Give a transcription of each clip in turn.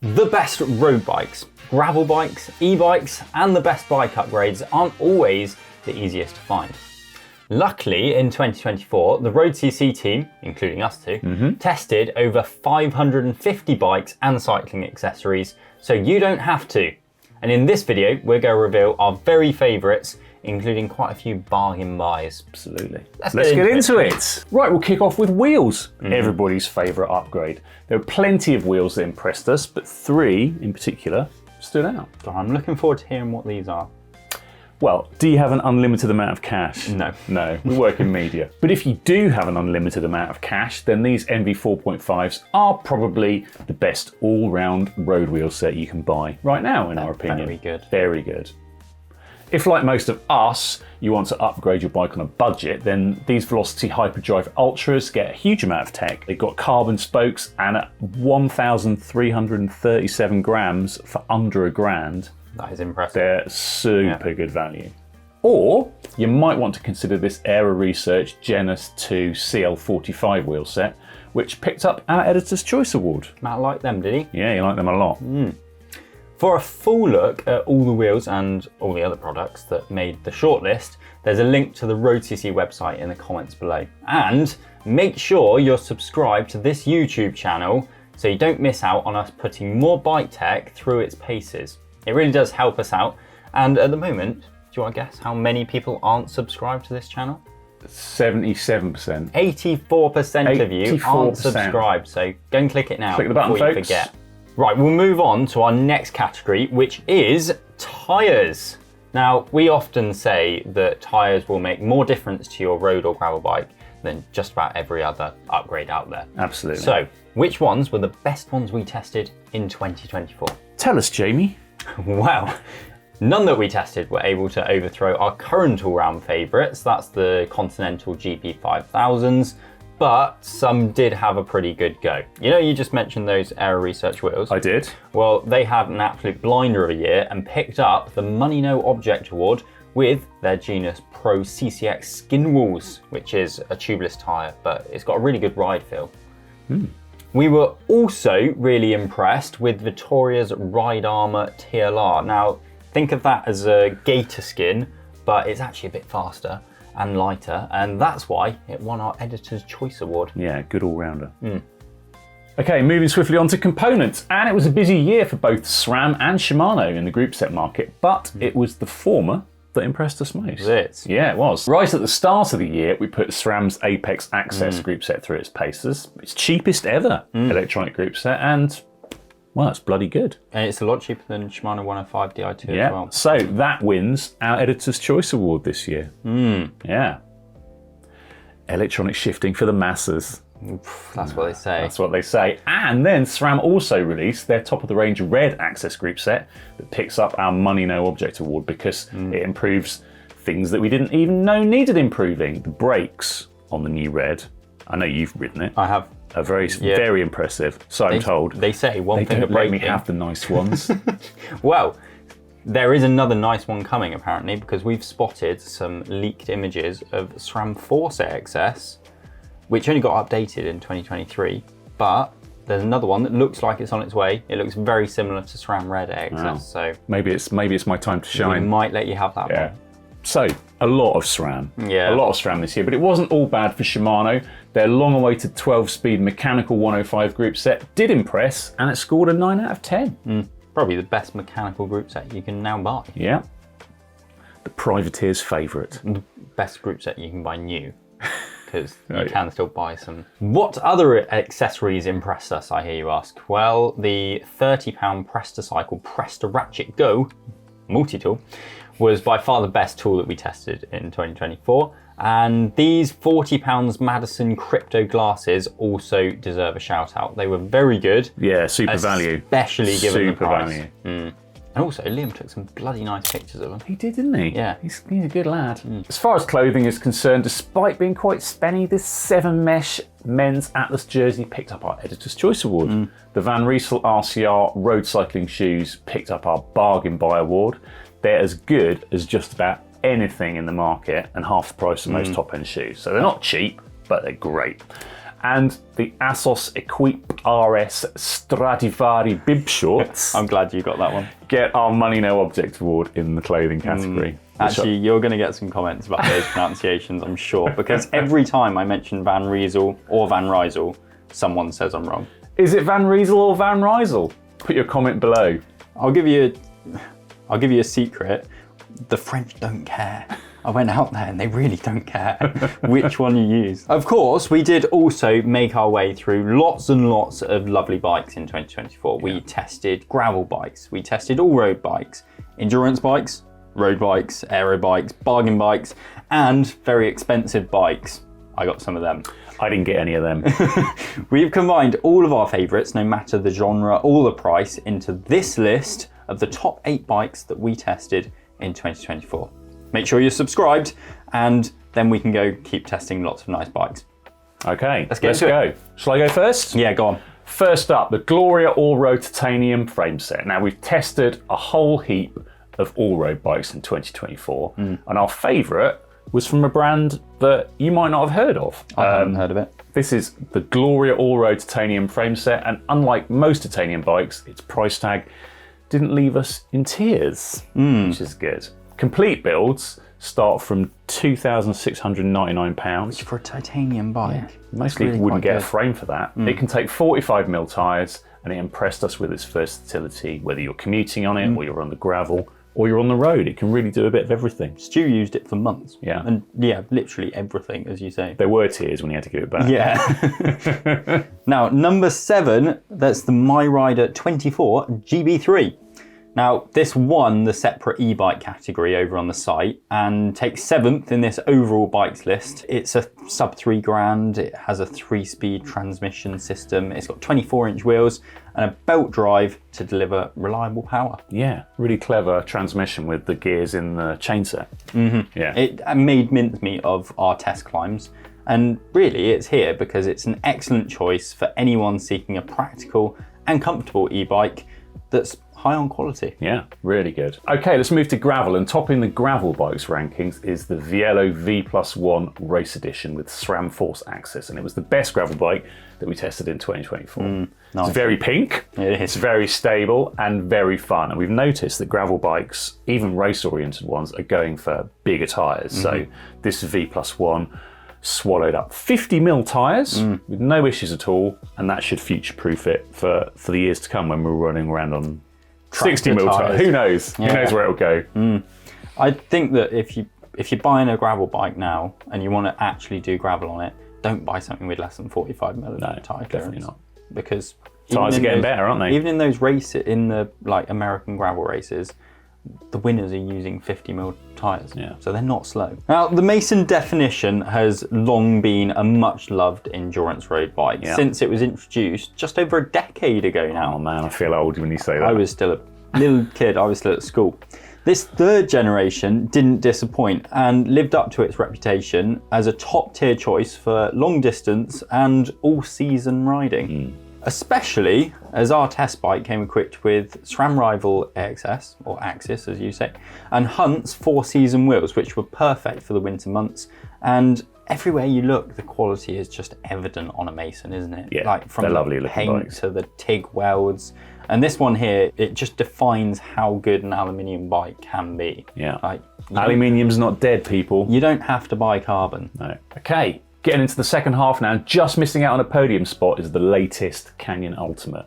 The best road bikes, gravel bikes, e-bikes, and the best bike upgrades aren't always the easiest to find. Luckily, in 2024, the road.cc team, including us two, tested over 550 bikes and cycling accessories, so you don't have to. And in this video, we're going to reveal our very favourites, including quite a few bargain buys. Absolutely. Let's get into it. Right, we'll kick off with wheels. Everybody's favourite upgrade. There were plenty of wheels that impressed us, but three in particular stood out. So I'm looking forward to hearing what these are. Well, do you have an unlimited amount of cash? No. No, we work in media. But if you do have an unlimited amount of cash, then these NV 4.5s are probably the best all-round road wheel set you can buy right now, in our opinion. Very good. Very good. If, like most of us, you want to upgrade your bike on a budget, then these Velocity Hyperdrive Ultras get a huge amount of tech. They've got carbon spokes, and at 1,337 grams for under £1,000, that is impressive. they're super good value. Or you might want to consider this Aero Research Genus 2 CL45 wheel set, which picked up our Editor's Choice Award. Matt liked them, did he? Yeah, you like them a lot. For a full look at all the wheels and all the other products that made the shortlist, there's a link to the road.cc website in the comments below. And make sure you're subscribed to this YouTube channel so you don't miss out on us putting more bike tech through its paces. It really does help us out. And at the moment, do you want to guess how many people aren't subscribed to this channel? 77%. 84% of you aren't 84%. subscribed, so go and click it now Click the button, before you folks. forget. Right, we'll move on to our next category, which is tyres. Now, we often say that tyres will make more difference to your road or gravel bike than just about every other upgrade out there. Absolutely. So, which ones were the best ones we tested in 2024? Tell us, Jamie. Well, none that we tested were able to overthrow our current all-round favourites. That's the Continental GP5000s. But some did have a pretty good go. You know, you just mentioned those Aero Research wheels. I did. Well, they had an absolute blinder of a year and picked up the Money No Object Award with their Genus Pro CCX skin walls, which is a tubeless tyre, but it's got a really good ride feel. We were also really impressed with Vittoria's Ride Armour TLR. Now, think of that as a gator skin, but it's actually a bit faster and lighter, and that's why it won our Editor's Choice Award. Yeah, good all-rounder. Okay, moving swiftly on to components. And it was a busy year for both SRAM and Shimano in the group set market, but it was the former that impressed us most. Was it? Yeah, it was. Right at the start of the year, we put SRAM's Apex Access group set through its paces. Its cheapest ever electronic group set, and well, it's bloody good. And it's a lot cheaper than Shimano 105 Di2 as well. So that wins our Editor's Choice Award this year. Yeah. Electronic shifting for the masses. That's what they say. That's what they say. And then SRAM also released their top-of-the-range Red Access group set that picks up our Money No Object Award because it improves things that we didn't even know needed improving. The brakes on the new Red, I know you've ridden it, I have. are very impressive. So I'm told. They say one thing Don't to let break me have the nice ones. Well, there is another nice one coming apparently, because we've spotted some leaked images of SRAM Force XS, which only got updated in 2023, but there's another one that looks like it's on its way. It looks very similar to SRAM Red XS, Wow. so maybe it's my time to we shine. might let you have that Yeah. one. So, a lot of SRAM. Yeah. A lot of SRAM this year, but it wasn't all bad for Shimano. Their long-awaited 12-speed mechanical 105 group set did impress, and it scored a 9 out of 10. Probably the best mechanical group set you can now buy. Yeah. The privateer's favourite. The best group set you can buy new, because you Right. can still buy some. What other accessories impressed us, I hear you ask? Well, the £30 Presta-Cycle Presta Ratchet Go multi-tool was by far the best tool that we tested in 2024. And these £40 Madison crypto glasses also deserve a shout out. They were very good. Yeah, super value. Especially given the Super price. value. And also, Liam took some bloody nice pictures of them. He did, didn't he? Yeah. He's a good lad. As far as clothing is concerned, despite being quite spenny, this 7-mesh men's Atlas jersey picked up our Editor's Choice Award. The Van Riesel RCR road cycling shoes picked up our Bargain Buy Award. They're as good as just about anything in the market and half the price of most top-end shoes. So they're not cheap, but they're great. and the Asos Equip RS Stradivari bib shorts. I'm glad you got that one. Get our Money No Object award in the clothing category. Actually, you're going to get some comments about those pronunciations, I'm sure, because every time I mention Van Riesel or Van Rysel, someone says I'm wrong. Is it Van Riesel or Van Rysel? Put your comment below. I'll give you a secret. The French don't care. I went out there and they really don't care which one you use. Of course, we did also make our way through lots and lots of lovely bikes in 2024. We tested gravel bikes, we tested all-road bikes, endurance bikes, road bikes, aero bikes, bargain bikes, and very expensive bikes. I got some of them. I didn't get any of them. We've combined all of our favourites, no matter the genre or the price, into this list of the top 8 bikes that we tested in 2024. Make sure you're subscribed, and then we can go keep testing lots of nice bikes. Okay, let's go. Shall I go first? Yeah, go on. First up, the Gloria All-Road Titanium frame set. Now, we've tested a whole heap of all-road bikes in 2024, and our favourite was from a brand that you might not have heard of. I haven't heard of it. This is the Gloria All-Road Titanium frame set, and unlike most titanium bikes, its price tag didn't leave us in tears, which is good. Complete builds start from £2,699. For a titanium bike. Yeah. Most people wouldn't get a frame for that. It can take 45mm tyres, and it impressed us with its versatility, whether you're commuting on it, or you're on the gravel, or you're on the road. It can really do a bit of everything. Stu used it for months. Yeah. And yeah, literally everything, as you say. There were tears when he had to give it back. Yeah. Now, number 7, that's the MyRider 24 GB3. Now, this won the separate e-bike category over on the site and takes 7th in this overall bikes list. It's a sub £3,000. It has a 3-speed transmission system. It's got 24-inch wheels and a belt drive to deliver reliable power. Yeah, really clever transmission with the gears in the chain set. Yeah. It made mincemeat of our test climbs. And really, it's here because it's an excellent choice for anyone seeking a practical and comfortable e-bike that's high on quality. Yeah, really good. Okay, let's move to gravel, and topping the gravel bikes rankings is the Viello V+1 Race Edition with SRAM Force Axis, and it was the best gravel bike that we tested in 2024. Nice. It's very pink, It is. it's very stable and very fun, and we've noticed that gravel bikes, even race-oriented ones, are going for bigger tyres. So this V+1 swallowed up 50mm tyres with no issues at all, and that should future-proof it for the years to come when we're running around on 60mm tyres. Who knows? Yeah. Who knows where it'll go? I think that if you're buying a gravel bike now and you want to actually do gravel on it, don't buy something with less than 45mm tyre clearance. Definitely not. Because Tyres are getting better, aren't they? Even in those races, in the like American gravel races, the winners are using 50mm tyres, so they're not slow. Now, the Mason Definition has long been a much-loved endurance road bike since it was introduced just over a decade ago now. Oh man, I feel old when you say that. I was still a little kid, I was still at school. This third generation didn't disappoint and lived up to its reputation as a top-tier choice for long distance and all-season riding. Especially as our test bike came equipped with SRAM Rival AXS, or Axis as you say, and Hunt's 4-season wheels, which were perfect for the winter months. And everywhere you look, the quality is just evident on a Mason, isn't it? Yeah, like from they're the lovely looking paint bikes. to the TIG welds. And this one here, it just defines how good an aluminium bike can be. Yeah. Like, Aluminium's not dead, people. you don't have to buy carbon. No. Okay, getting into the second half now, just missing out on a podium spot is the latest Canyon Ultimate.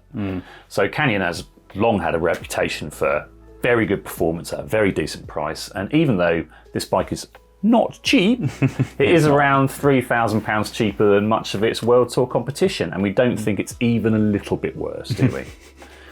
So Canyon has long had a reputation for very good performance at a very decent price, and even though this bike is not cheap, it is around £3,000 cheaper than much of its World Tour competition, and we don't think it's even a little bit worse, do we?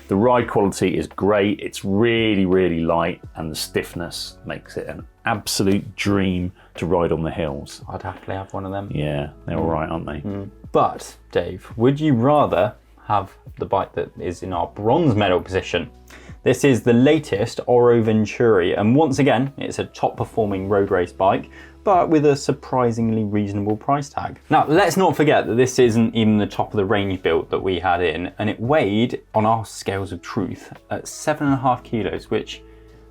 The ride quality is great, it's really, really light, and the stiffness makes it an absolute dream to ride on the hills. I'd happily have one of them. Yeah, they're all right, aren't they? But, Dave, would you rather have the bike that is in our bronze medal position? This is the latest Oro Venturi, and once again, it's a top-performing road race bike, but with a surprisingly reasonable price tag. Now, let's not forget that this isn't even the top of the range build that we had in, and it weighed, on our scales of truth, at 7.5 kilos, which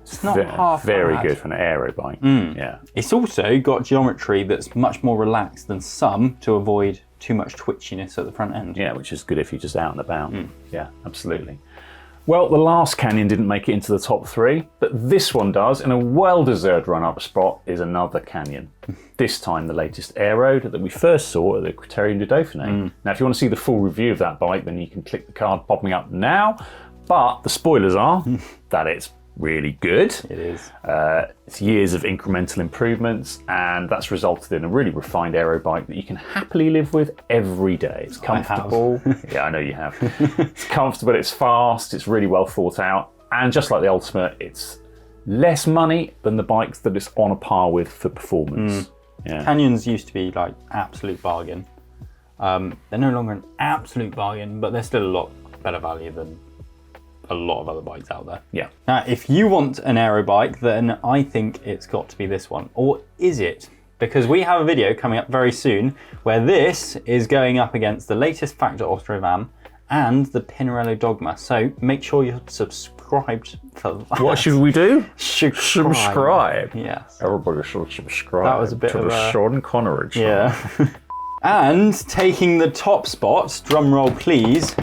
is not half very bad. good for an aero bike. Yeah. It's also got geometry that's much more relaxed than some to avoid too much twitchiness at the front end. Yeah, which is good if you're just out and about. Yeah, absolutely. Well, the last Canyon didn't make it into the top 3, but this one does, and a well-deserved run-up spot is another Canyon. This time the latest aero that we first saw at the Criterium de Dauphiné. Now, if you want to see the full review of that bike, then you can click the card popping up now, but the spoilers are that it's really good. It is. It's years of incremental improvements, and that's resulted in a really refined aero bike that you can happily live with every day. It's comfortable. Yeah, I know you have. It's comfortable, it's fast, it's really well thought out, and just like the Ultimate, it's less money than the bikes that it's on a par with for performance. Yeah. Canyons used to be like absolute bargain. They're no longer an absolute bargain, but they're still a lot better value than a lot of other bikes out there. Yeah. Now, if you want an aero bike, then I think it's got to be this one. Or is it? Because we have a video coming up very soon where this is going up against the latest Factor Ostrovam and the Pinarello Dogma. So make sure you're subscribed for that. What should we do? Subscribe. Yes. Everybody should subscribe That was a bit to of the a... Sean Connery channel. Yeah. And taking the top spot, drum roll please,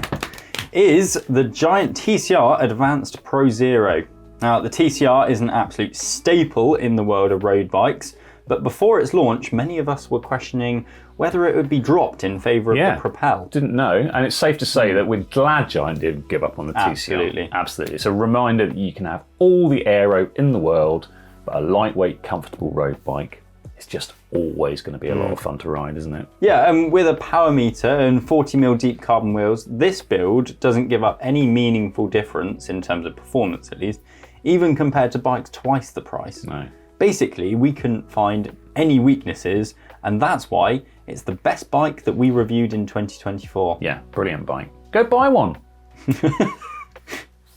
is the giant TCR Advanced Pro Zero. Now, the TCR is an absolute staple in the world of road bikes, but before its launch, many of us were questioning whether it would be dropped in favour of the Propel. Didn't know, and it's safe to say that we're glad Giant didn't give up on the TCR. Absolutely. Absolutely. It's a reminder that you can have all the aero in the world, but a lightweight, comfortable road bike is just always going to be a lot of fun to ride, isn't it? Yeah, and with a power meter and 40mm deep carbon wheels, this build doesn't give up any meaningful difference in terms of performance, at least, even compared to bikes twice the price. No. Basically, we couldn't find any weaknesses, and that's why it's the best bike that we reviewed in 2024. Yeah, brilliant bike. Go buy one.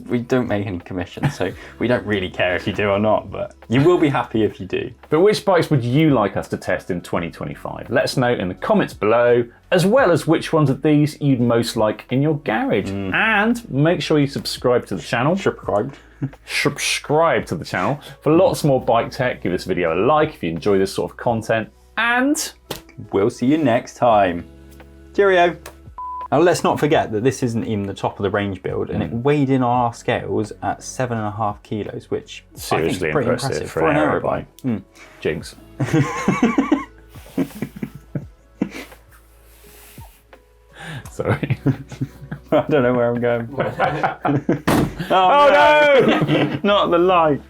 We don't make any commission, so we don't really care if you do or not, but you will be happy if you do. But which bikes would you like us to test in 2025? Let us know in the comments below, as well as which ones of these you'd most like in your garage. And make sure you subscribe to the channel. Subscribe to the channel for lots more bike tech. Give this video a like if you enjoy this sort of content. And we'll see you next time. Cheerio. Now, let's not forget that this isn't even the top of the range build, and it weighed in on our scales at 7.5 kilos, which seriously I think is pretty impressive for an aero bike. Jinx. Sorry. I don't know where I'm going. Oh no! Not the light.